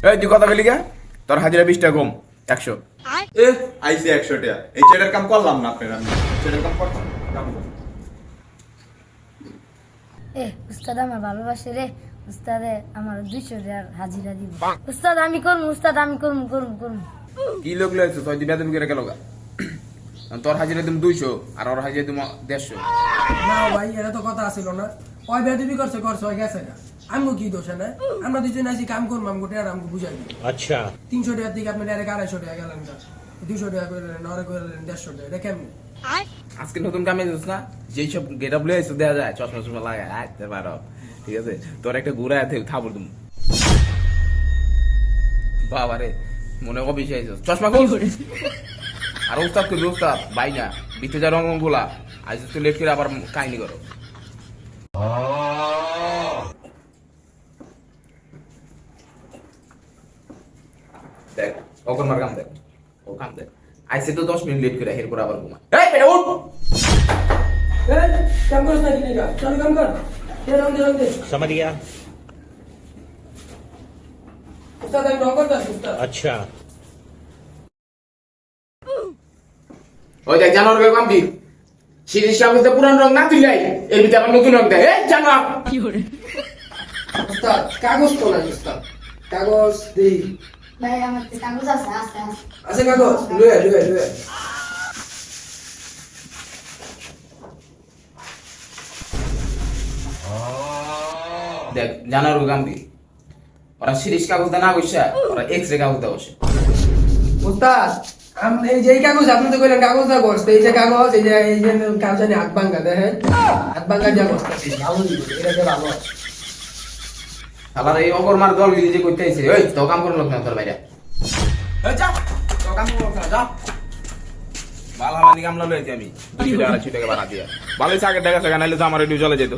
এই তুই কথা বলি কে? তোর হাজিরা 20 টাকা কম 100। এ আইসি 100 টাকা। এই চেটার কাম করলাম না আপনার আমি। চেটার কাম করতাম। কাম করতাম। উস্তাদ আমার ভালোবাসে রে। উস্তাদে আমার 200 টাকার হাজিরা দিব। উস্তাদ আমি করব, উস্তাদ আমি করব। কি লোক লইছো? তুই দিবা তুমি করে গেল গা। তোর হাজিরা তুমি 200 আর ওর হাজিরা তুমি 150। না ভাই এটা তো কথা আছিল না। ওই বেদবি করছে ওই গেছে না। আমগো কি দোষ না? আমরা দুজন আইছি কাম করব, আমগো টাকা আমগো বুঝাই দিই। আচ্ছা 300 টাকা থেকে আপনি ডাইরেক্ট 250 টাকা গেলেন না। 200 টাকা কইলেন, নরে কইলেন 150 টাকা। এটা কেমনে? আজকে নতুন কামে যাস না? যেই সব গেটআপ লইছো দেয়া যায়, চশমা চশমা লাগায় আইতে পারো। ঠিক আছে? তোর একটা ঘুরা আছে থাবর তুমি। বাবারে মনে কবি চাইছো। চশমা খুল। আর উস্তাদ কই উস্তাদ ভাই না। বিতে যা রং গুলা আজ তো লেট করে আবার কাহিনী করো। দেখ ওকর মার কাম দেখ। ও কাম দেখ। আইসে তো 10 মিনিট লেট করে এরপর আবার ঘুমায়। এই বেটা উঠ। এই কাম করছ না কি নিগা? চল কাম কর। দে। समझ गया উস্তাদ আমি নকর দাস উস্তাদ। अच्छा ওই দেখ জানোর গে কাম দি। সিরিজ সামনে পুরান রং না তুই যাই। এর ভিতরে আবার নতুন রং দেয়। এই জানো। উস্তাদ কাগজ তো নাই উস্তাদ। কাগজ দেই। ভাই আমার কাগজ আছে, আস্তে আছে কাগজ? লয়ে। দেখ জানোর গে কাম দি। ওরা সিরিজ কাগজ দা না বসে ওরা এক্স রে কাগজ দা বসে। উস্তাদ এই যে কাগজ আপনি তো কইলেন কাগজ দা করতে, এই যে কাগজ এই যে কাগজে হাত ভাঙা দেখেন। হাত ভাঙা যা করতে ভালো দিবে, এটা যে ভালো আছে। আবার এই অগর মার দল গিলি যে কইতে আইছে। ওই তো কাম করন লোক না তোর বাইরে। এই যা। তো কাম করন না যা। বালা মানি কামলা লইছি আমি। 200 টাকা 200 টাকা বাড়া দিয়া। ভালোই সাকে টাকা নাইলে তো আমার রেডিও চলে যেত।